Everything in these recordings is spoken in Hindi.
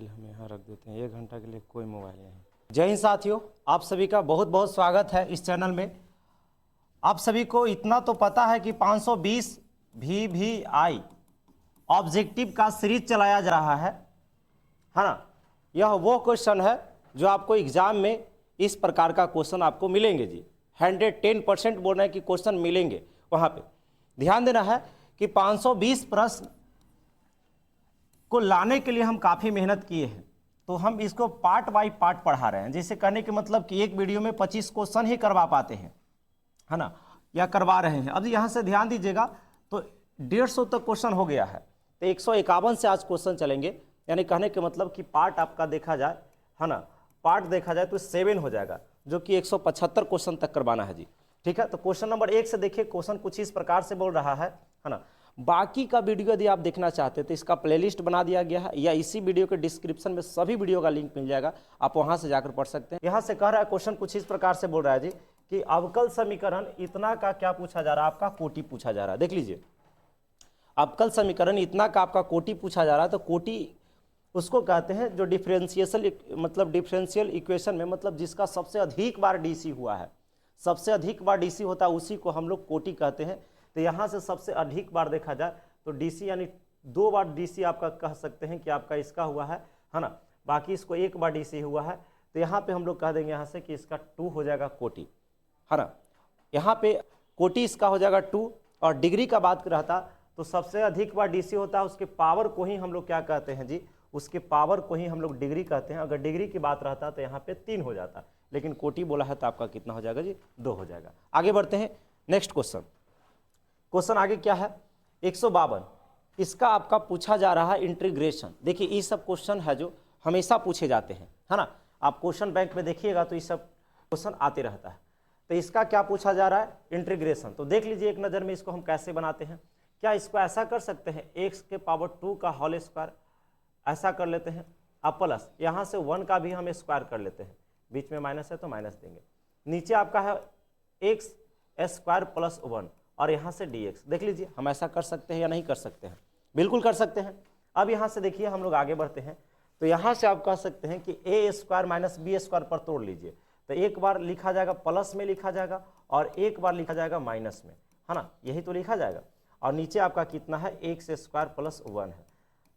मोबाइल हम यहाँ रख देते हैं, 1 घंटा के लिए कोई मोबाइल नहीं। जय हिंद साथियों, आप सभी का बहुत बहुत स्वागत है इस चैनल में। आप सभी को इतना तो पता है कि 520 VVI ऑब्जेक्टिव का सीरीज चलाया जा रहा है ना। यह वो क्वेश्चन है जो आपको एग्जाम में इस प्रकार का क्वेश्चन आपको मिलेंगे जी। 110% बोल रहे हैं कि क्वेश्चन मिलेंगे। वहाँ पे ध्यान देना है कि 520 प्रश्न को लाने के लिए हम काफ़ी मेहनत किए हैं, तो हम इसको पार्ट बाय पार्ट पढ़ा रहे हैं। जैसे कहने के मतलब कि एक वीडियो में 25 क्वेश्चन ही करवा पाते हैं, है ना, या करवा रहे हैं। अब यहाँ से ध्यान दीजिएगा, तो 150 तक क्वेश्चन हो गया है, तो 151 से आज क्वेश्चन चलेंगे। यानी कहने के मतलब कि पार्ट आपका देखा जाए, है ना, पार्ट देखा जाए तो 7 हो जाएगा, जो कि 175 क्वेश्चन तक करवाना है जी। ठीक है, तो क्वेश्चन नंबर 1 से देखिए। क्वेश्चन कुछ इस प्रकार से बोल रहा है ना। बाकी का वीडियो यदि आप देखना चाहते हैं तो इसका प्लेलिस्ट बना दिया गया है, या इसी वीडियो के डिस्क्रिप्शन में सभी वीडियो का लिंक मिल जाएगा, आप वहां से जाकर पढ़ सकते हैं। यहाँ से कह रहा है क्वेश्चन कुछ इस प्रकार से बोल रहा है जी कि अवकल समीकरण इतना का क्या पूछा जा रहा है, आपका कोटि पूछा जा रहा है। देख लीजिए, अवकल समीकरण इतना का आपका कोटि पूछा जा रहा है। तो कोटि उसको कहते हैं जो डिफरेंशियल इक्वेशन में, मतलब जिसका सबसे अधिक बार डीसी हुआ है, सबसे अधिक बार डीसी होता है उसी को हम लोग कोटि कहते हैं। तो यहाँ से सबसे अधिक बार देखा जाए तो डीसी यानी 2 बार डीसी आपका कह सकते हैं कि आपका इसका हुआ है ना। बाकी इसको 1 बार डीसी हुआ है, तो यहाँ पे हम लोग कह देंगे यहाँ से कि इसका 2 हो जाएगा कोटि, है ना। यहाँ पे कोटि इसका हो जाएगा 2। और डिग्री का बात रहता तो सबसे अधिक बार डीसी होता है, उसके पावर को ही हम लोग क्या कहते हैं जी, उसके पावर को ही हम लोग डिग्री कहते हैं। अगर डिग्री की बात रहता तो यहाँ पे 3 हो जाता, लेकिन कोटि बोला है तो आपका कितना हो जाएगा जी, 2 हो जाएगा। आगे बढ़ते हैं, नेक्स्ट क्वेश्चन। क्वेश्चन आगे क्या है, 152। इसका आपका पूछा जा रहा है इंटीग्रेशन। देखिए, ये सब क्वेश्चन है जो हमेशा पूछे जाते हैं, है ना। आप क्वेश्चन बैंक में देखिएगा तो ये सब क्वेश्चन आते रहता है। तो इसका क्या पूछा जा रहा है, इंटीग्रेशन। तो देख लीजिए एक नज़र में इसको हम कैसे बनाते हैं। क्या इसको ऐसा कर सकते हैं, x के पावर 2 का होल स्क्वायर, ऐसा कर लेते हैं। अब प्लस यहाँ से 1 का भी हम स्क्वायर कर लेते हैं, बीच में माइनस है तो माइनस देंगे। नीचे आपका है x स्क्वायर प्लस 1 और यहाँ से dx। देख लीजिए, हम ऐसा कर सकते हैं या नहीं कर सकते हैं, बिल्कुल कर सकते हैं। अब यहाँ से देखिए हम लोग आगे बढ़ते हैं, तो यहाँ से आप कह सकते हैं कि a square minus B square पर तोड़ लीजिए। तो एक बार लिखा जाएगा प्लस में लिखा जाएगा और एक बार लिखा जाएगा माइनस में, है ना, यही तो लिखा जाएगा। और नीचे आपका कितना है, x स्क्वायर प्लस 1 है।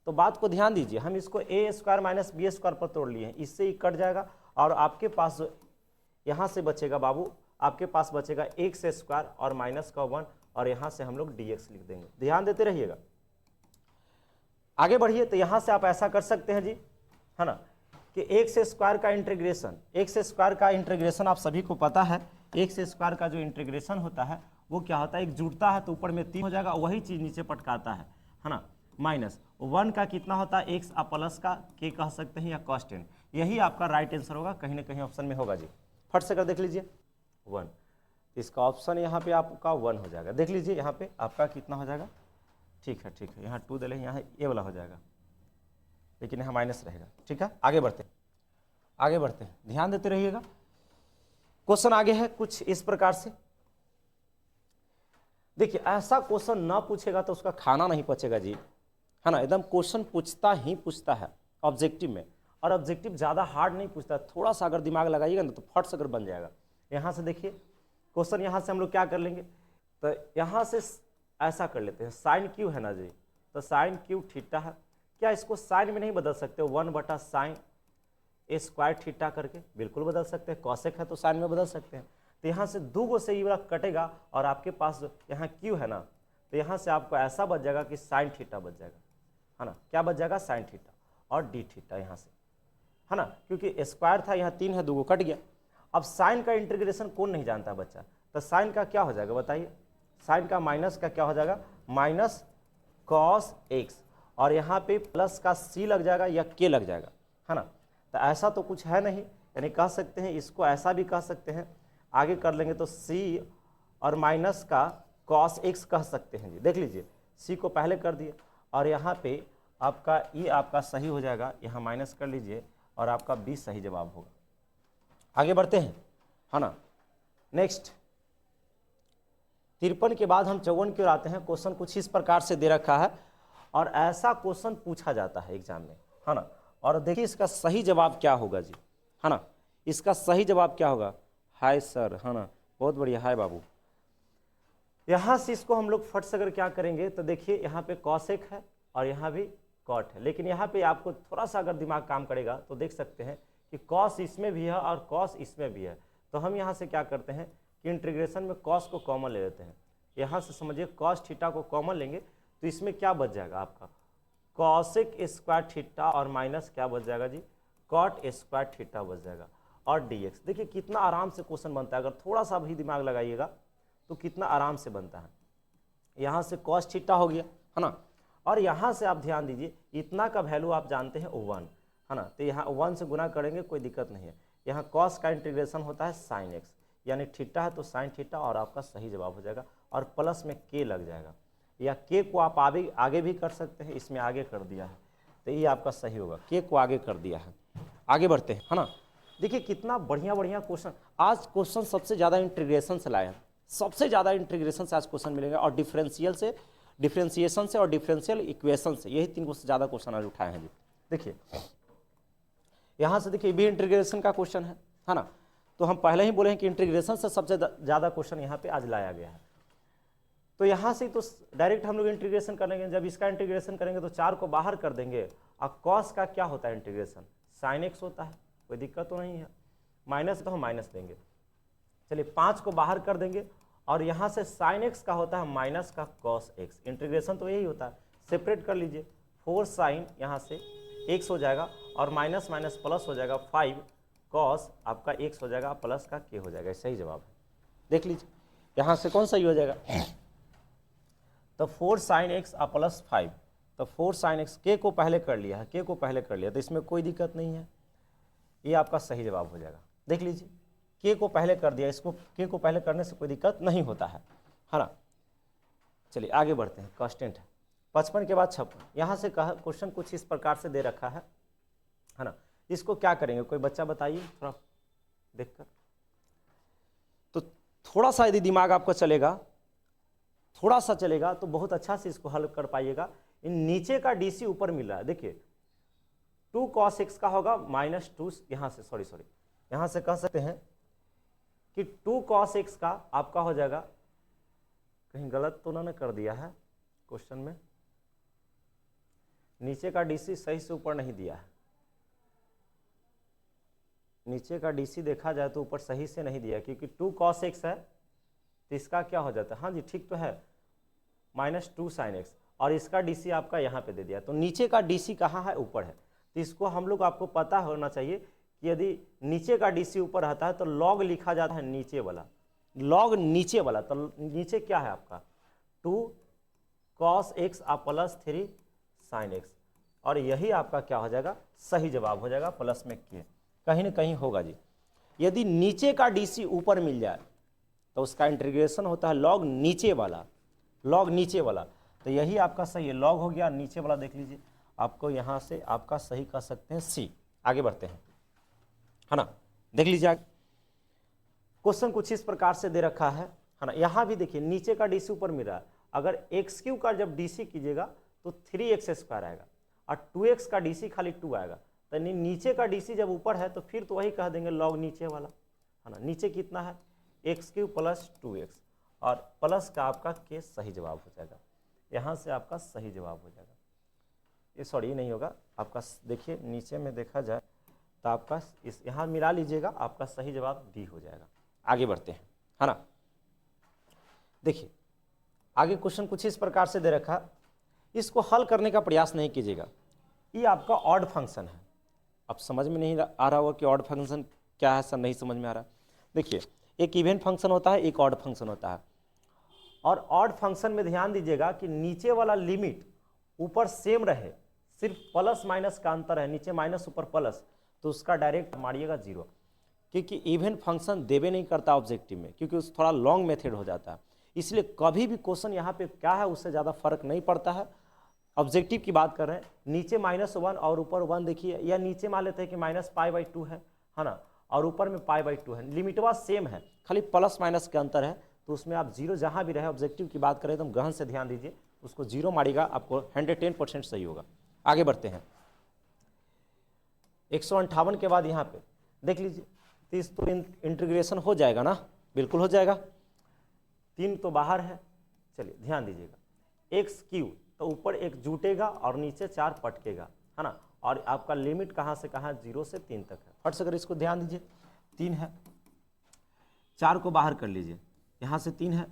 तो बात को ध्यान दीजिए, हम इसको a square minus B square पर तोड़ लिए हैं, इससे ही कट जाएगा और आपके पास यहाँ से बचेगा बाबू, आपके पास बचेगा x स्क्वायर और माइनस का 1 और यहाँ से हम लोग dx लिख देंगे। ध्यान देते रहिएगा, आगे बढ़िए। तो यहाँ से आप ऐसा कर सकते हैं जी, है ना, कि x स्क्वायर का इंटीग्रेशन, x स्क्वायर का इंटीग्रेशन आप सभी को पता है। x स्क्वायर का जो इंटीग्रेशन होता है वो क्या होता है, एक जुड़ता है तो ऊपर में 3 हो जाएगा, वही चीज़ नीचे पटकाता है ना। माइनस 1 का कितना होता है, x प्लस का k कह सकते हैं या कॉन्स्टेंट। यही आपका राइट आंसर होगा, कहीं ना कहीं ऑप्शन में होगा जी। फट से कर देख लीजिए 1, इसका ऑप्शन यहाँ पे आपका 1 हो जाएगा। देख लीजिए यहाँ पे आपका कितना हो जाएगा, ठीक है, यहाँ 2 दे, यहाँ ये वाला हो जाएगा, लेकिन यहाँ माइनस रहेगा। ठीक है, आगे बढ़ते हैं, ध्यान देते रहिएगा। क्वेश्चन आगे है कुछ इस प्रकार से। देखिए, ऐसा क्वेश्चन ना पूछेगा तो उसका खाना नहीं पचेगा जी, है ना। एकदम क्वेश्चन पूछता है ऑब्जेक्टिव में, और ऑब्जेक्टिव ज़्यादा हार्ड नहीं पूछता, थोड़ा सा अगर दिमाग लगाइएगा ना तो फट से अगर बन जाएगा। यहाँ से देखिए क्वेश्चन, यहाँ से हम लोग क्या कर लेंगे, तो यहाँ से ऐसा कर लेते हैं, साइन क्यू है ना जी, तो साइन क्यू थीटा है। क्या इसको साइन में नहीं बदल सकते, 1/sin स्क्वायर थीटा करके, बिल्कुल बदल सकते हैं। कॉसेक है तो साइन में बदल सकते हैं। तो यहाँ से 2 गो से ये वाला कटेगा और आपके पास यहाँ क्यू है ना, तो यहाँ से आपको ऐसा बच जाएगा कि साइन थीटा बच जाएगा, है ना। क्या बच जाएगा, साइन थीटा और डी थीटा यहाँ से, है ना, क्योंकि स्क्वायर था, यहाँ 3 है, 2 गो कट गया। अब साइन का इंटीग्रेशन कौन नहीं जानता बच्चा, तो साइन का क्या हो जाएगा बताइए, साइन का माइनस का क्या हो जाएगा, माइनस कॉस एक्स, और यहाँ पे प्लस का सी लग जाएगा या के लग जाएगा, है ना। तो ऐसा तो कुछ है नहीं, यानी कह सकते हैं इसको ऐसा भी कह सकते हैं, आगे कर लेंगे तो सी और माइनस का कॉस एक्स कह सकते हैं जी। देख लीजिए, सी को पहले कर दिए और यहाँ पे आपका ये आपका सही हो जाएगा, यहाँ माइनस कर लीजिए और आपका बी सही जवाब होगा। आगे बढ़ते हैं, है ना। नेक्स्ट 53 के बाद हम 54 की ओर आते हैं। क्वेश्चन कुछ इस प्रकार से दे रखा है और ऐसा क्वेश्चन पूछा जाता है एग्जाम में, है ना। और देखिए इसका सही जवाब क्या होगा जी, है ना, इसका सही जवाब क्या होगा, हाय सर, है ना, बहुत बढ़िया, हाय बाबू। यहाँ से इसको हम लोग फट से अगर क्या करेंगे तो देखिए यहाँ पे कॉस एक है और यहाँ भी कॉट है, लेकिन यहाँ पे आपको थोड़ा सा अगर दिमाग काम करेगा तो देख सकते हैं कि कॉस इसमें भी है और कॉस इसमें भी है। तो हम यहाँ से क्या करते हैं कि इंटीग्रेशन में कॉस को कॉमन ले लेते हैं। यहाँ से समझिए कॉस थीटा को कॉमन लेंगे तो इसमें क्या बच जाएगा आपका, कॉसेक स्क्वायर थीटा और माइनस क्या बच जाएगा जी, कॉट स्क्वायर थीटा बच जाएगा और dx। देखिए कितना आराम से क्वेश्चन बनता है, अगर थोड़ा सा भी दिमाग लगाइएगा तो कितना आराम से बनता है। यहाँ से कॉस थीटा हो गया, है ना, और यहाँ से आप ध्यान दीजिए इतना का वैल्यू आप जानते हैं 1, है ना, तो यहाँ 1 से गुना करेंगे कोई दिक्कत नहीं है। यहाँ कॉस का इंटीग्रेशन होता है साइन एक्स, यानी थीटा है तो साइन थीटा, और आपका सही जवाब हो जाएगा और प्लस में के लग जाएगा, या के को आप आगे भी कर सकते हैं, इसमें आगे कर दिया है तो ये आपका सही होगा, के को आगे कर दिया है। आगे बढ़ते हैं, है ना। देखिए कितना बढ़िया बढ़िया क्वेश्चन, आज क्वेश्चन सबसे ज़्यादा इंटीग्रेशन से लाया है, सबसे ज़्यादा इंटीग्रेशन से आज क्वेश्चन मिलेंगे, और डिफरेंशियल से, डिफरेंशिएशन से और डिफरेंशियल इक्वेशन से, यही 3 से ज़्यादा क्वेश्चन आज उठाए हैं जी। देखिए यहाँ से देखिए भी इंटीग्रेशन का क्वेश्चन है ना, तो हम पहले ही बोले हैं कि इंटीग्रेशन से सबसे ज़्यादा क्वेश्चन यहाँ पे आज लाया गया है। तो यहाँ से तो डायरेक्ट हम लोग इंटीग्रेशन करेंगे, जब इसका इंटीग्रेशन करेंगे तो 4 को बाहर कर देंगे, और कॉस का क्या होता है इंटीग्रेशन, साइन एक्स होता है, कोई दिक्कत तो नहीं है, माइनस तो हम माइनस देंगे, चलिए 5 को बाहर कर देंगे, और यहाँ से साइन एक्स का होता है माइनस का कॉस एक्स, इंटीग्रेशन तो यही होता है, सेपरेट कर लीजिए, 4 साइन यहाँ से एक्स हो जाएगा और माइनस माइनस प्लस हो जाएगा, 5 कॉस आपका एक्स हो जाएगा प्लस का के हो जाएगा, सही जवाब है। देख लीजिए यहाँ से कौन सही हो जाएगा, तो 4 साइन एक्स और प्लस 5, तो 4 साइन एक्स, के को पहले कर लिया है, के को पहले कर लिया तो इसमें कोई दिक्कत नहीं है, ये आपका सही जवाब हो जाएगा। देख लीजिए के को पहले कर दिया, इसको के को पहले करने से कोई दिक्कत नहीं होता है ना। चलिए आगे बढ़ते हैं, कांस्टेंट है 55 के बाद 56, यहाँ से कहा क्वेश्चन कुछ इस प्रकार से दे रखा है ना, इसको क्या करेंगे कोई बच्चा बताइए थोड़ा देखकर। तो थोड़ा सा यदि दिमाग आपका चलेगा, थोड़ा सा चलेगा तो बहुत अच्छा से इसको हल कर पाइएगा। इन नीचे का डीसी ऊपर मिल रहा है, देखिए 2 cos x का होगा -2, यहाँ से सॉरी यहाँ से कह सकते हैं कि 2 cos x का आपका हो जाएगा, कहीं गलत तो ना कर दिया है क्वेश्चन में, नीचे का डीसी सही से ऊपर नहीं दिया है, नीचे का डीसी देखा जाए तो ऊपर सही से नहीं दिया, क्योंकि 2 cos x है तो इसका क्या हो जाता है, हाँ जी ठीक तो है, -2 sin x, और इसका डीसी आपका यहाँ पे दे दिया, तो नीचे का डीसी कहाँ है, ऊपर है। तो इसको हम लोग, आपको पता होना चाहिए कि यदि नीचे का डीसी ऊपर रहता है तो लॉग लिखा जाता है नीचे वाला, लॉग नीचे वाला, तो नीचे क्या है आपका 2 cos x plus 3 sin x, और यही आपका क्या हो जाएगा, सही जवाब हो जाएगा, प्लस में के कहीं ना कहीं होगा जी। यदि नीचे का डीसी ऊपर मिल जाए तो उसका इंटीग्रेशन होता है लॉग नीचे वाला, लॉग नीचे वाला, तो यही आपका सही है, लॉग हो गया नीचे वाला। देख लीजिए आपको यहाँ से आपका सही कह सकते हैं सी। आगे बढ़ते हैं, है ना, देख लीजिए आगे क्वेश्चन कुछ इस प्रकार से दे रखा है ना, यहाँ भी देखिए नीचे का डीसी ऊपर मिल रहा है, अगर एक्स क्यू का जब डीसी कीजिएगा तो 3x² आएगा, और 2x का डीसी खाली 2 आएगा, तो नीचे का डीसी जब ऊपर है तो फिर तो वही कह देंगे लॉग नीचे वाला, है ना। नीचे कितना है x³ + 2x, और प्लस का आपका के सही जवाब हो जाएगा, यहाँ से आपका सही जवाब हो जाएगा। ये सॉरी ये नहीं होगा आपका, देखिए नीचे में देखा जाए तो आपका इस यहाँ मिला लीजिएगा, आपका सही जवाब डी हो जाएगा। आगे बढ़ते हैं, है ना। देखिए आगे क्वेश्चन कुछ इस प्रकार से दे रखा, इसको हल करने का प्रयास नहीं कीजिएगा, ये आपका ऑड फंक्शन है। अब समझ में नहीं आ रहा होगा कि ऑड फंक्शन क्या है, सर नहीं समझ में आ रहा। देखिए एक इवन फंक्शन होता है, एक ऑड फंक्शन होता है, और ऑड फंक्शन में ध्यान दीजिएगा कि नीचे वाला लिमिट ऊपर सेम रहे, सिर्फ प्लस माइनस का अंतर है, नीचे माइनस ऊपर प्लस, तो उसका डायरेक्ट मारिएगा 0, क्योंकि इवन फंक्शन देवे नहीं करता ऑब्जेक्टिव में, क्योंकि उस थोड़ा लॉन्ग मेथड हो जाता है, इसलिए कभी भी क्वेश्चन यहाँ पे क्या है उससे ज़्यादा फर्क नहीं पड़ता है। ऑब्जेक्टिव की बात कर रहे हैं, नीचे -1 और ऊपर 1 देखिए, या नीचे मान लेते हैं कि -π/2 है ना, और ऊपर में π/2 है, लिमिटवा सेम है, खाली प्लस माइनस के अंतर है, तो उसमें आप 0 जहाँ भी रहे, ऑब्जेक्टिव की बात करें तो गहन से ध्यान दीजिए, उसको 0 मारिएगा, आपको 110% सही होगा। आगे बढ़ते हैं, 158 के बाद यहाँ पे देख लीजिए, तो इस तो इंटीग्रेशन हो जाएगा ना, बिल्कुल हो जाएगा, 3 तो बाहर है। चलिए ध्यान दीजिएगा, एक्स क्यू तो ऊपर एक जुटेगा और नीचे 4 पटकेगा, है ना, और आपका लिमिट कहाँ से कहाँ, 0 से 3 तक है। फट से अगर इसको ध्यान दीजिए, 3 है, 4 को बाहर कर लीजिए, यहाँ से 3 है,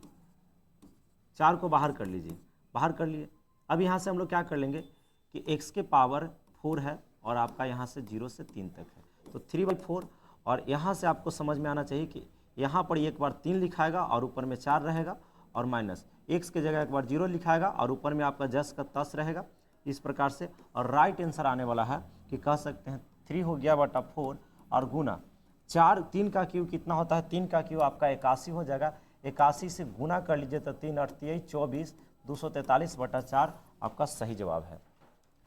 4 को बाहर कर लीजिए, बाहर कर लिए। अब यहाँ से हम लोग क्या कर लेंगे कि x के पावर 4 है और आपका यहाँ से 0 से 3 तक है, तो 3/4। और यहाँ से आपको समझ में आना चाहिए कि यहाँ पर एक बार 3 लिखाएगा और ऊपर में 4 रहेगा, और माइनस x की जगह एक बार 0 लिखाएगा और ऊपर में आपका जस का तस रहेगा, इस प्रकार से। और राइट आंसर आने वाला है कि कह सकते हैं 3 हो गया बटा 4 और गुना 4, 3 का क्यू कितना होता है, 3 का क्यू आपका 81 हो जाएगा, 81 से गुना कर लीजिए तो 3 8 23 24, 243 बटा 4 आपका सही जवाब है।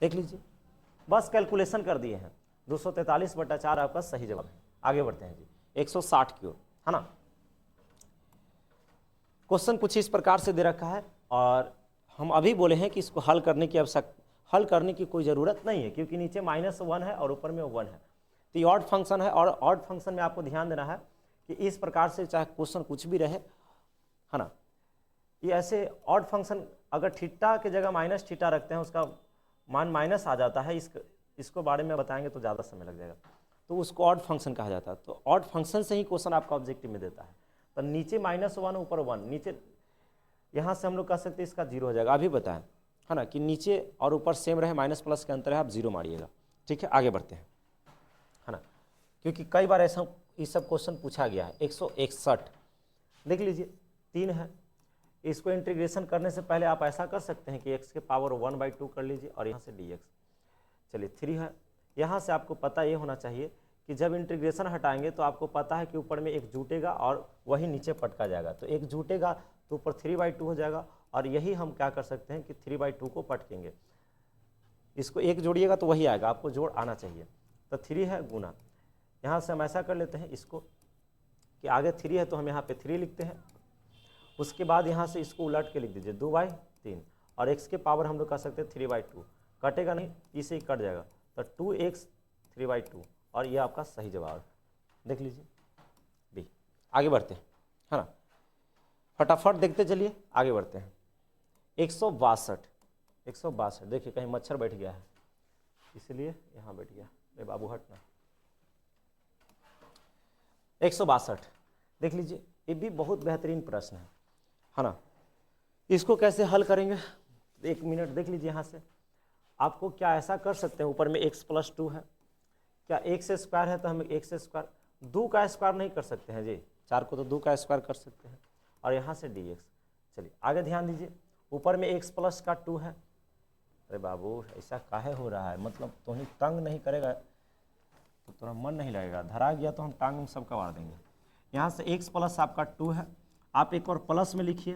देख लीजिए, बस कैलकुलेशन कर दिए हैं, 243 बटा 4 आपका सही जवाब है। आगे बढ़ते हैं जी, 160 की ओर, है ना। क्वेश्चन कुछ इस प्रकार से दे रखा है और हम अभी बोले हैं कि इसको हल करने की हल करने की कोई ज़रूरत नहीं है, क्योंकि नीचे -1 है और ऊपर में 1 है, तो ये ऑड फंक्शन है। और ऑड फंक्शन में आपको ध्यान देना है कि इस प्रकार से चाहे क्वेश्चन कुछ भी रहे, है ना, ये ऐसे ऑड फंक्शन अगर थीटा की जगह माइनस थीटा रखते हैं, उसका मान माइनस आ जाता है, इसको बारे में बताएंगे तो ज़्यादा समय लग जाएगा, तो उसको ऑड फंक्शन कहा जाता है। तो ऑड फंक्शन से ही क्वेश्चन आपका ऑब्जेक्टिव में देता है। तो नीचे -1 ऊपर 1, नीचे यहाँ से हम लोग कह सकते हैं इसका 0 हो जाएगा। अभी बताएं, है ना, कि नीचे और ऊपर सेम रहे, माइनस प्लस के अंतर है, आप 0 मारिएगा। ठीक है, आगे बढ़ते हैं, है ना, क्योंकि कई बार ऐसा ये सब क्वेश्चन पूछा गया है। 161 देख लीजिए, 3 है, इसको इंटीग्रेशन करने से पहले आप ऐसा कर सकते हैं कि x के पावर 1/2 कर लीजिए और यहाँ से dx। चलिए 3 है, यहाँ से आपको पता ये होना चाहिए कि जब इंटीग्रेशन हटाएंगे तो आपको पता है कि ऊपर में एक जुटेगा और वही नीचे पटका जाएगा, तो एक जुटेगा तो ऊपर 3/2 हो जाएगा, और यही हम क्या कर सकते हैं कि 3/2 को पटकेंगे, इसको एक जोड़िएगा तो वही आएगा, आपको जोड़ आना चाहिए। तो 3 है गुना, यहाँ से हम ऐसा कर लेते हैं इसको कि आगे 3 है तो हम यहाँ पे 3 लिखते हैं, उसके बाद यहाँ से इसको उलट के लिख दीजिए 2/3, और x के पावर हम लोग कह सकते हैं 3/2, कटेगा नहीं, इसे ही कट जाएगा, तो 2x 3/2, और ये आपका सही जवाब है। देख लीजिए बी। आगे बढ़ते हैं, है ना, फटाफट देखते चलिए, आगे बढ़ते हैं। 162 देखिए कहीं मच्छर बैठ गया है, इसलिए यहाँ बैठ गया, अरे बाबू हटना। 162 देख लीजिए, ये भी बहुत बेहतरीन प्रश्न है ना। इसको कैसे हल करेंगे, 1 मिनट देख लीजिए। यहाँ से आपको क्या ऐसा कर सकते हैं, ऊपर में x + 2 है, क्या x स्क्वायर है तो हम x स्क्वायर, 2 का स्क्वायर नहीं कर सकते हैं जी, 4 को तो 2 का स्क्वायर कर सकते हैं, और यहाँ से dx। चलिए आगे ध्यान दीजिए, ऊपर में x + 2 है, अरे बाबू ऐसा काहे हो रहा है, मतलब तुम्हें तंग नहीं करेगा तो थोड़ा मन नहीं लगेगा, धरा गया तो हम टांग में सबका मार देंगे। यहाँ से x + आपका 2 है, आप एक और प्लस में लिखिए,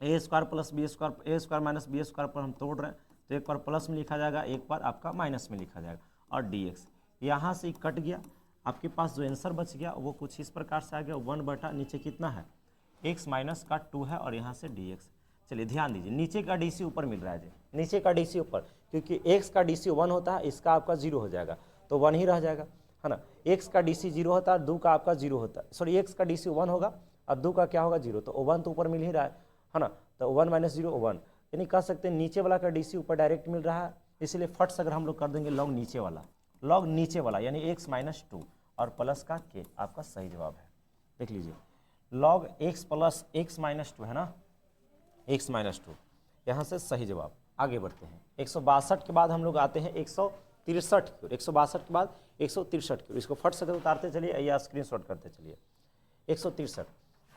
a² + b², a² - b² पर हम तोड़ रहे हैं तो एक बार प्लस में लिखा जाएगा, एक बार आपका माइनस में लिखा जाएगा, और dx यहाँ से कट गया, आपके पास जो आंसर बच गया वो कुछ इस प्रकार से आ गया, 1 नीचे कितना है x - 2 है और यहाँ से dx। चलिए ध्यान दीजिए, नीचे का dc ऊपर मिल रहा है जी, नीचे का dc ऊपर, क्योंकि x का dc 1 होता है, इसका आपका 0 हो जाएगा तो 1 ही रह जाएगा, है ना। x का dc 0 होता है, 2 का आपका 0 होता है, सॉरी x का dc 1 होगा और 2 का क्या होगा 0, तो 1 तो ऊपर मिल ही रहा है ना, तो 1 - 0 1, यानी कह सकते हैं नीचे वाला का dc ऊपर डायरेक्ट मिल रहा है, इसलिए फट से अगर हम लोग कर देंगे लॉग नीचे वाला यानी x - 2 और प्लस का k, आपका सही जवाब है। देख लीजिए, log x + x - 2 है ना, x - 2 यहाँ से सही जवाब। आगे बढ़ते हैं, 162 के बाद हम लोग आते हैं 163 की ओर, 162 के बाद 163 की ओर, इसको फट से उतारते चलिए या स्क्रीनशॉट करते चलिए। 163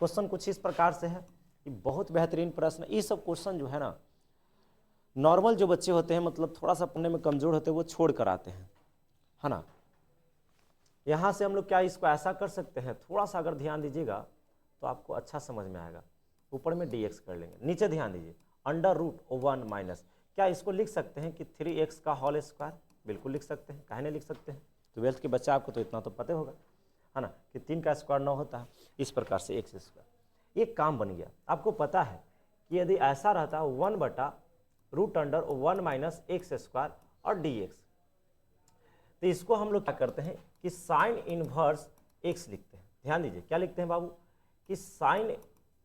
क्वेश्चन कुछ इस प्रकार से है, कि बहुत बेहतरीन प्रश्न। ये सब क्वेश्चन जो है ना, नॉर्मल जो बच्चे होते हैं, मतलब थोड़ा सा पढ़ने में कमजोर होते हैं, वो छोड़ कर आते हैं, है ना। यहाँ से हम लोग क्या इसको ऐसा कर सकते हैं, थोड़ा सा अगर ध्यान दीजिएगा तो आपको अच्छा समझ में आएगा। ऊपर में dx कर लेंगे, नीचे ध्यान दीजिए, √1 क्या इसको लिख सकते हैं कि 3x का होल स्क्वायर, बिल्कुल लिख सकते हैं, काहे नहीं लिख सकते हैं, 12th के बच्चा आपको तो इतना तो पता होगा, है ना, कि 3 का स्क्वायर 9 होता है, इस प्रकार से x स्क्वायर। एक काम बन गया, आपको पता है कि यदि ऐसा रहता 1/√1 - x² और dx, तो इसको हम लोग क्या करते हैं कि साइन इनवर्स एक्स लिखते हैं। ध्यान दीजिए क्या लिखते हैं बाबू, कि साइन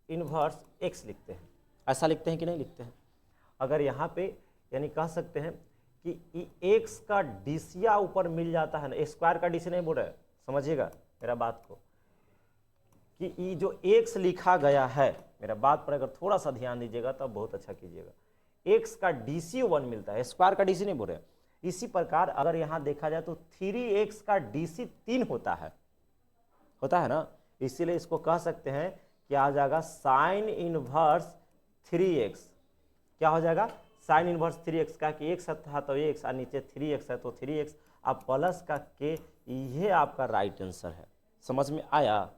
इनवर्स एक्स लिखते हैं। ऐसा लिखते हैं कि नहीं लिखते हैं? अगर यहाँ पे यानी कह सकते हैं कि एक्स का डीसिया ऊपर मिल जाता है ना, स्क्वायर का डीसी नहीं बोल रहे, समझिएगा मेरा बात को, कि ये जो एक्स लिखा गया है, मेरा बात पर अगर थोड़ा सा ध्यान दीजिएगा तब बहुत अच्छा कीजिएगा। एक्स का डीसी 1 मिलता है, स्क्वायर का डीसी नहीं बोल रहे। इसी प्रकार अगर यहाँ देखा जाए तो 3x का डीसी 3 होता है ना, इसीलिए इसको कह सकते हैं कि आ जाएगा साइन इनवर्स 3x। क्या हो जाएगा? साइन इनवर्स 3x का, कि x था तो x और नीचे 3x है तो 3x, अब प्लस का k, ये आपका राइट आंसर है। समझ में आया?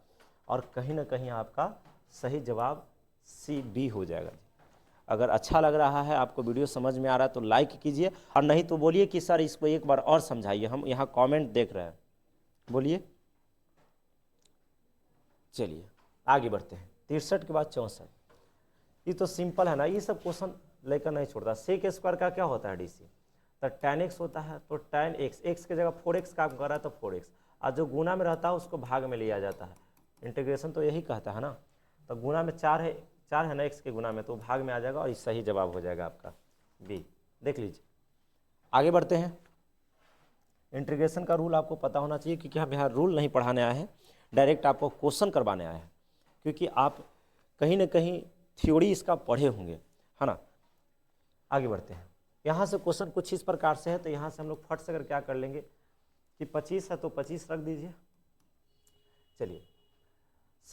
और कहीं ना कहीं आपका सही जवाब सी बी हो जाएगा। अगर अच्छा लग रहा है, आपको वीडियो समझ में आ रहा है तो लाइक कीजिए, और नहीं तो बोलिए कि सर इसको एक बार और समझाइए, हम यहाँ कमेंट देख रहे हैं, बोलिए। चलिए आगे बढ़ते हैं। 63 के बाद 64, ये तो सिंपल है ना, ये सब क्वेश्चन लेकर नहीं छोड़ता। सेक स्क्वायर का क्या होता है डीसी, तो tan x होता है, तो tan x, x की जगह 4x काम कर रहा है तो 4x, और जो गुना में रहता है उसको भाग में लिया जाता है। इंटीग्रेशन तो यही कहता है ना, तो गुना में 4 है ना x के गुना में, तो भाग में आ जाएगा और सही जवाब हो जाएगा आपका बी। देख लीजिए आगे बढ़ते हैं। इंटीग्रेशन का रूल आपको पता होना चाहिए, क्योंकि हम यहाँ रूल नहीं पढ़ाने आए हैं, डायरेक्ट आपको क्वेश्चन करवाने आए हैं, क्योंकि आप कहीं ना कहीं थ्योरी इसका पढ़े होंगे, है ना। आगे बढ़ते हैं। यहाँ से क्वेश्चन कुछ इस प्रकार से है, तो यहाँ से हम लोग फट से अगर क्या कर लेंगे कि 25 है तो 25 रख दीजिए। चलिए,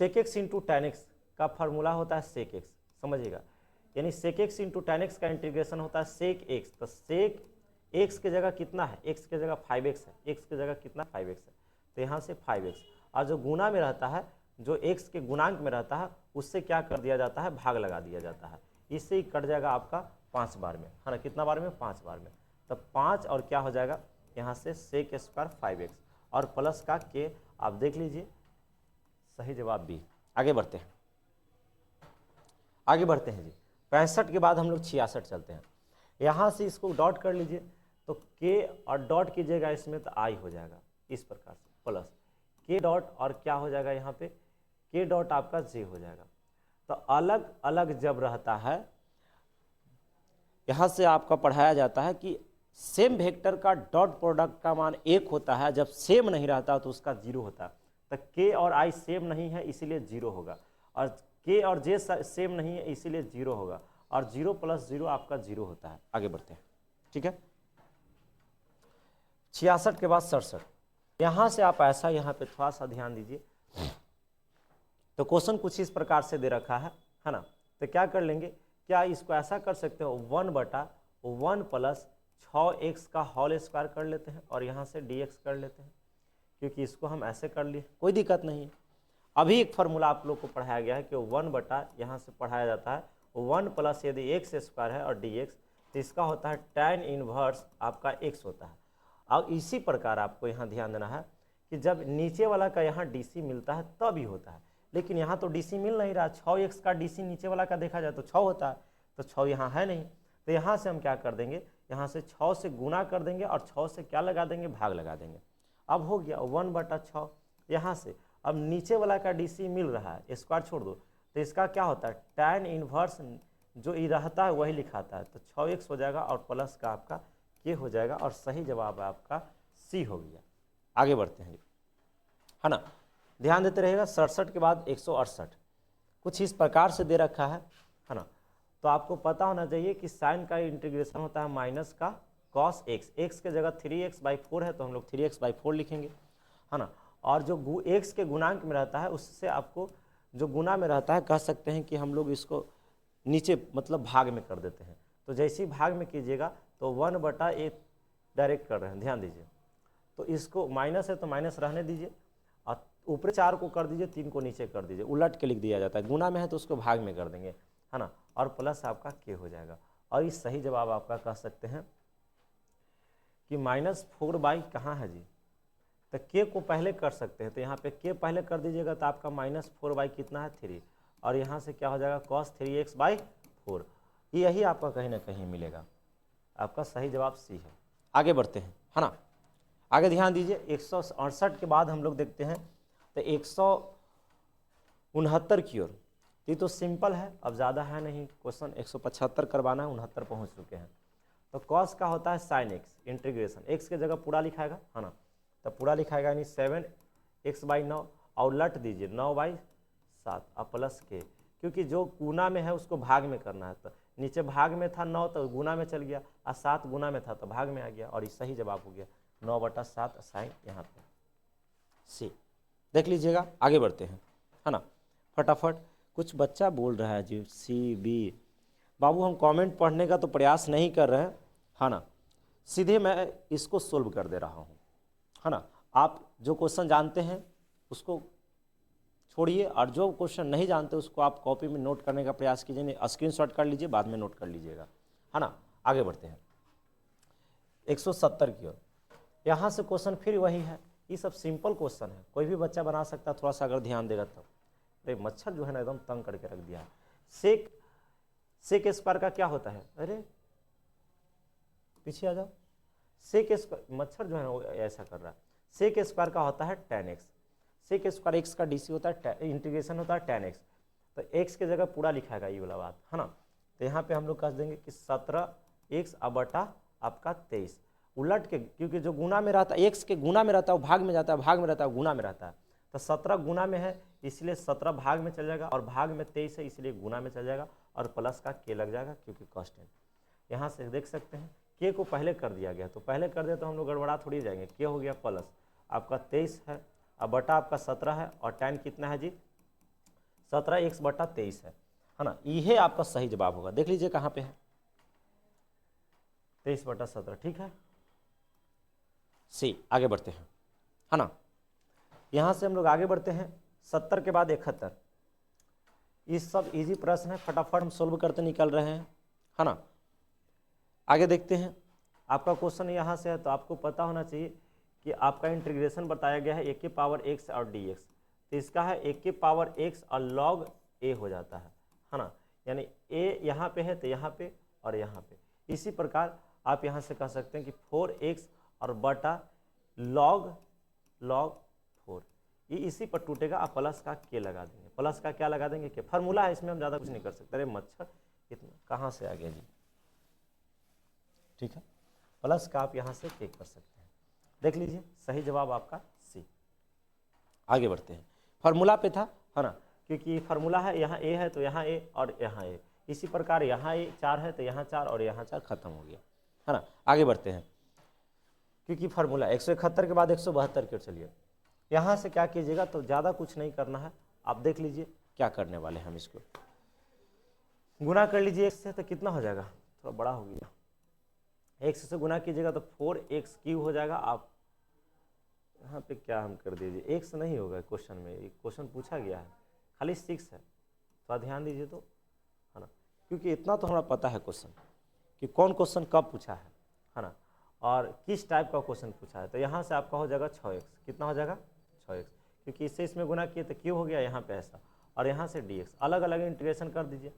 sec x into tan x का फार्मूला होता है सेक एक्स, समझिएगा, यानी sec x into tan x का इंटीग्रेशन होता है सेक एक्स। तो सेक एक्स की जगह कितना है, एक्स की जगह 5x है, एक्स की जगह कितना 5x है, तो यहाँ से 5x, और जो गुना में रहता है, जो एक्स के गुणांक में रहता है, उससे क्या कर दिया जाता है, भाग लगा दिया जाता है। इससे ही कट जाएगा आपका 5 बार में, है ना, कितना बार में, 5 बार में। तब 5 और क्या हो जाएगा यहाँ से सेक स्क्वायर 5x और प्लस का के, आप देख लीजिए सही जवाब बी। आगे बढ़ते हैं, आगे बढ़ते हैं जी। 65 के बाद हम लोग 66 चलते हैं। यहाँ से इसको डॉट कर लीजिए, तो के और डॉट कीजिएगा इसमें तो आई हो जाएगा इस प्रकार से, प्लस के डॉट और क्या हो जाएगा यहाँ पे, के डॉट आपका जे हो जाएगा। तो अलग अलग जब रहता है, यहाँ से आपका पढ़ाया जाता है कि सेम वेक्टर का डॉट प्रोडक्ट का मान 1 होता है, जब सेम नहीं रहता तो उसका 0 होता है। तो के और आई सेम नहीं है इसीलिए 0 होगा, और के और जे सेम नहीं है इसीलिए 0 होगा, और 0 + 0 आपका 0 होता है। आगे बढ़ते हैं, ठीक है। 66 के बाद 67, यहाँ से आप ऐसा, यहाँ पे थोड़ा सा ध्यान दीजिए। तो क्वेश्चन कुछ इस प्रकार से दे रखा है ना, तो क्या कर लेंगे, क्या इसको ऐसा कर सकते हो, 1/1 + 6x का होल स्क्वायर कर लेते हैं, और यहाँ से dx कर लेते हैं, क्योंकि इसको हम ऐसे कर लिए, कोई दिक्कत नहीं है। अभी एक फार्मूला आप लोग को पढ़ाया गया है कि 1/, यहाँ से पढ़ाया जाता है 1 + यदि x स्क्वायर है और dx, तो इसका होता है tan इनवर्स आपका x होता है। और इसी प्रकार आपको यहाँ ध्यान देना है कि जब नीचे वाला का यहाँ डीसी मिलता है तब ही होता है, लेकिन यहाँ तो डीसी मिल नहीं रहा। 6x का डीसी नीचे वाला का देखा जाए तो 6 होता है, तो 6 यहाँ है नहीं, तो यहाँ से हम क्या कर देंगे, यहाँ से 6 से गुना कर देंगे और 6 से क्या लगा देंगे, भाग लगा देंगे। अब हो गया 1/6। यहाँ से अब नीचे वाला का डीसी मिल रहा है, स्क्वायर छोड़ दो, तो इसका क्या होता है, tan इनवर्स जो ये रहता है वही लिखाता है, तो 6x हो जाएगा और प्लस का आपका के हो जाएगा, और सही जवाब आपका सी हो गया। आगे बढ़ते हैं, है ना, ध्यान देते रहेगा। 67 के बाद 168 कुछ इस प्रकार से दे रखा है ना, तो आपको पता होना चाहिए कि साइन का इंटीग्रेशन होता है माइनस का cos x, x के जगह 3x/4 है तो हम लोग 3x/4 लिखेंगे, है ना, और जो x के गुणांक में रहता है उससे आपको जो गुना में रहता है कह सकते हैं कि हम लोग इसको नीचे मतलब भाग में कर देते हैं। तो जैसे ही भाग में कीजिएगा तो 1/8 डायरेक्ट कर रहे हैं, ध्यान दीजिए। तो इसको माइनस है तो माइनस रहने दीजिए, और ऊपर 4 को कर दीजिए, 3 को नीचे कर दीजिए, उलट के लिख दिया जाता है। गुना में है तो उसको भाग में कर देंगे, है ना, और प्लस आपका के हो जाएगा। और इस सही जवाब आपका कह सकते हैं कि -4/, कहाँ है जी, तो के को पहले कर सकते हैं, तो यहाँ पे के पहले कर दीजिएगा तो आपका -4/, कितना है 3, और यहाँ से क्या हो जाएगा cos 3x/4, यही आपका कहीं ना कहीं मिलेगा। आपका सही जवाब सी है। आगे बढ़ते हैं, है ना। आगे ध्यान दीजिए, 168 के बाद हम लोग देखते हैं तो 169 की ओर। ये तो सिंपल है, अब ज़्यादा है नहीं क्वेश्चन, 175 करवाना है, 69 पहुँच चुके हैं। तो कॉस का होता है साइन एक्स, इंटीग्रेशन एक्स की जगह पूरा लिखाएगा है ना, तो पूरा लिखाएगा यानी 7x/9 और उलट दीजिए 9/7 और प्लस के, क्योंकि जो गुना में है उसको भाग में करना है, तो नीचे भाग में था 9 तो गुना में चल गया, और 7 गुना में था तो भाग में आ गया, और सही जवाब हो गया 9/7 साइन यहाँ पे सी। देख लीजिएगा, आगे बढ़ते हैं है ना फटाफट। कुछ बच्चा बोल रहा है जी सी बी, बाबू हम कमेंट पढ़ने का तो प्रयास नहीं कर रहे हैं है ना, सीधे मैं इसको सोल्व कर दे रहा हूँ है ना। आप जो क्वेश्चन जानते हैं उसको छोड़िए, और जो क्वेश्चन नहीं जानते उसको आप कॉपी में नोट करने का प्रयास कीजिए, नहीं स्क्रीनशॉट कर लीजिए, बाद में नोट कर लीजिएगा है ना। आगे बढ़ते हैं 170 की ओर। यहाँ से क्वेश्चन फिर वही है, ये सब सिंपल क्वेश्चन है, कोई भी बच्चा बना सकता है, थोड़ा सा अगर ध्यान देगा तब। अरे मच्छर जो है ना एकदम तंग करके रख दिया है। सेक स्क्वायर का क्या होता है, अरे पीछे आ जाओ। सेक स्क्वायर, मच्छर जो है ना वो ऐसा कर रहा है। सेक स्क्वायर का होता है tan x, sec square x का डीसी होता है, इंटीग्रेशन होता है tan x, तो x की जगह पूरा लिखाएगा ये वाला बात है ना। तो यहाँ पे हम लोग कह देंगे कि 17x बटा आपका 23, उलट के, क्योंकि जो गुना में रहता है x के गुना में रहता है वो भाग में जाता है, भाग में रहता है गुना में रहता है, तो 17 गुना में है इसलिए 17 भाग में चल जाएगा, और भाग में 23 है इसलिए गुना में चल जाएगा, और प्लस का के लग जाएगा क्योंकि कांस्टेंट। यहाँ से देख सकते हैं के को पहले कर दिया गया, तो पहले कर दिया तो हम लोग गड़बड़ा थोड़ी जाएंगे। के हो गया प्लस आपका 23 है, अब बटा आपका 17 है, और tan कितना है जी 17x/23 है ना। ये आपका सही जवाब होगा, देख लीजिए कहाँ पे है 23/17, ठीक है सी। आगे बढ़ते हैं है ना, यहाँ से हम लोग आगे बढ़ते हैं 70 के बाद 71। ये सब इजी प्रश्न है, फटाफट हम सोल्व करते निकल रहे हैं है ना। आगे देखते हैं, आपका क्वेश्चन यहाँ से है तो आपको पता होना चाहिए कि आपका इंटीग्रेशन बताया गया है a की पावर x और dx, तो इसका है a की पावर x और log a हो जाता है ना, यानी a यहाँ पे है तो यहाँ पे और यहाँ पे। इसी प्रकार आप यहाँ से कह सकते हैं कि 4x और बटा log 4, ये इसी पर टूटेगा, आप प्लस का के लगा देंगे, प्लस का क्या लगा देंगे के, फार्मूला है इसमें हम ज़्यादा कुछ नहीं कर सकते। अरे मच्छर इतना कहाँ से आ गया जी, ठीक है प्लस का आप यहाँ से के कर सकते हैं, देख लीजिए सही जवाब आपका सी। आगे बढ़ते हैं, फार्मूला पे था है ना, क्योंकि फार्मूला है यहाँ ए है तो यहाँ ए और यहाँ ए, इसी प्रकार यहाँ ए 4 है तो यहाँ 4 और यहाँ 4 खत्म हो गया है ना। आगे बढ़ते हैं, क्योंकि फार्मूला 171 के बाद 172 की ओर चलिए। यहाँ से क्या कीजिएगा, तो ज़्यादा कुछ नहीं करना है, आप देख लीजिए क्या करने वाले हैं। हम इसको गुना कर लीजिए x से, तो कितना हो जाएगा, थोड़ा बड़ा हो गया, x से गुना कीजिएगा तो 4x³ हो जाएगा। आप यहाँ पे क्या हम कर दीजिए, x नहीं होगा क्वेश्चन में, ये क्वेश्चन पूछा गया है खाली 6 है, थोड़ा ध्यान दीजिए तो है ना, क्योंकि इतना तो हमें पता है क्वेश्चन कि कौन क्वेश्चन कब पूछा है ना, और किस टाइप का क्वेश्चन पूछा है। तो यहाँ से आपका हो जाएगा 6x, कितना हो जाएगा 6x, क्योंकि इससे इसमें गुना किए तो क्यों हो गया यहाँ पे ऐसा, और यहाँ से dx, अलग अलग इंटीग्रेशन कर दीजिए।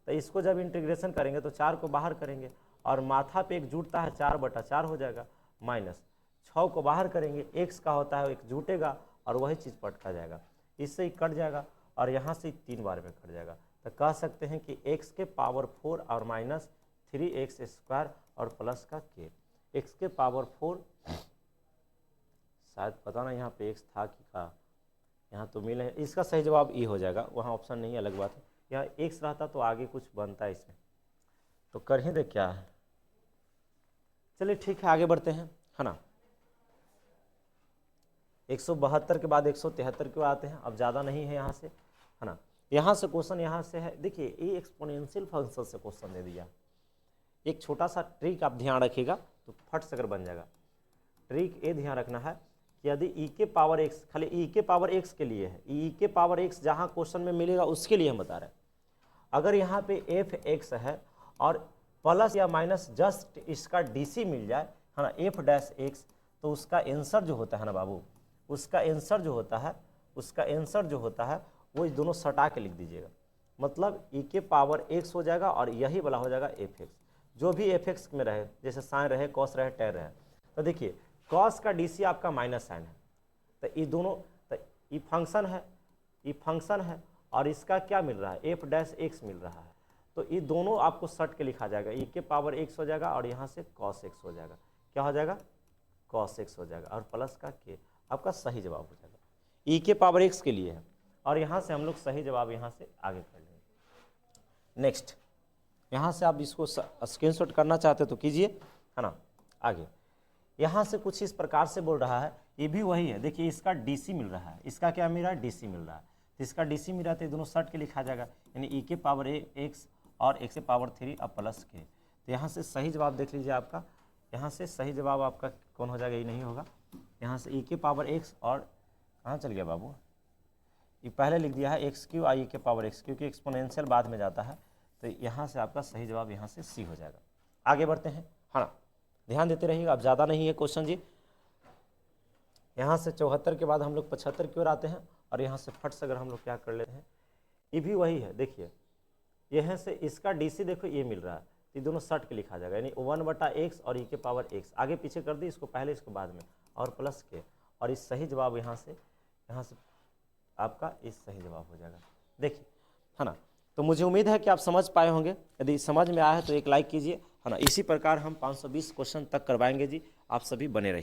तो इसको जब इंटीग्रेशन करेंगे तो 4 को बाहर करेंगे, और माथा पे एक जुटता है 4/4 हो जाएगा, माइनस 6 को बाहर करेंगे, x का होता है एक जुटेगा और वही चीज़ पटका जाएगा, इससे ही कट जाएगा, और यहाँ से 3 बार में कट जाएगा। तो कह सकते हैं कि x के पावर 4 और माइनस 3x² और प्लस का k, x के पावर 4, शायद पता ना यहाँ पे x था कि का, यहाँ तो मिले, इसका सही जवाब ई हो जाएगा, वहाँ ऑप्शन नहीं है, अलग बात है। यहाँ x रहता तो आगे कुछ बनता है इसमें, तो कर ही दे क्या है। चलिए ठीक है, आगे बढ़ते हैं है ना। 172 के बाद 173 के आते हैं, अब ज़्यादा नहीं है यहाँ से है ना। यहाँ से क्वेश्चन यहाँ से है, देखिए ये एक्सपोनेंशियल फंक्शन से क्वेश्चन दे दिया। एक छोटा सा ट्रिक आप ध्यान रखिएगा तो फट से अगर बन जाएगा। ट्रिक ये ध्यान रखना है कि यदि e के पावर x, खाली e के पावर x के लिए है, e के पावर x जहाँ क्वेश्चन में मिलेगा उसके लिए हम बता रहे हैं। अगर यहाँ पे f(x) है और प्लस या माइनस जस्ट इसका dc मिल जाए है ना, f'(x), तो उसका आंसर जो होता है ना बाबू, उसका आंसर जो होता है वो इस दोनों सटा के लिख दीजिएगा, मतलब e के पावर x हो जाएगा और यही वाला हो जाएगा f(x), जो भी f(x) में रहे, जैसे साइन रहे, कॉस रहे, टैन रहे। तो देखिए कॉस का डीसी आपका माइनस साइन है, तो ये दोनों, तो ये फंक्शन है, ये फंक्शन है, और इसका क्या मिल रहा है, एफ डैश एक्स मिल रहा है। तो ये दोनों आपको सट के लिखा जाएगा, ई के पावर एक्स हो जाएगा और यहाँ से कॉस एक्स हो जाएगा। क्या हो जाएगा, कॉस एक्स हो जाएगा, और प्लस का के, आपका सही जवाब हो जाएगा। ई के पावर एक्स के लिए है, और यहाँ से हम लोग सही जवाब यहाँ से आगे कर लेंगे। नेक्स्ट, यहाँ से आप इसको स्क्रीनशॉट करना चाहते तो कीजिए, है ना। आगे यहाँ से कुछ इस प्रकार से बोल रहा है, ये भी वही है। देखिए इसका डीसी मिल रहा है, इसका क्या मिल रहा है, डीसी मिल रहा है। तो इसका डीसी मिल रहा है तो ये दोनों सट के लिखा जाएगा, यानी ई के पावर एक्स और एक्स के पावर 3 अब प्लस के। तो यहाँ से सही जवाब देख लीजिए आपका, यहाँ से सही जवाब आपका कौन हो जाएगा, ये नहीं होगा। यहाँ से ई के पावर एक्स, और कहाँ चल गया बाबू, ये पहले लिख दिया है एक्स क्यू आई के पावर एक्स, क्योंकि एक्सपोनेंशियल बाद में जाता है। तो यहाँ से आपका सही जवाब यहाँ से सी हो जाएगा। आगे बढ़ते हैं, हाँ ना, ध्यान देते रहिएगा, अब ज़्यादा नहीं है क्वेश्चन जी। यहाँ से 74 के बाद हम लोग 75 की ओर आते हैं, और यहाँ से फट से अगर हम लोग क्या कर लेते हैं, ये भी वही है। देखिए यहाँ से इसका डीसी देखो ये मिल रहा है, ये दोनों सट के लिखा जाएगा, यानी 1/x और ई के पावर एक्स, आगे पीछे कर दी, इसको पहले इसको बाद में, और प्लस के, और इस सही जवाब यहाँ से आपका इस सही जवाब हो जाएगा। देखिए, है ना। तो मुझे उम्मीद है कि आप समझ पाए होंगे, यदि समझ में आया है तो एक लाइक कीजिए, है ना। इसी प्रकार हम 520 क्वेश्चन तक करवाएंगे जी, आप सभी बने रहिए।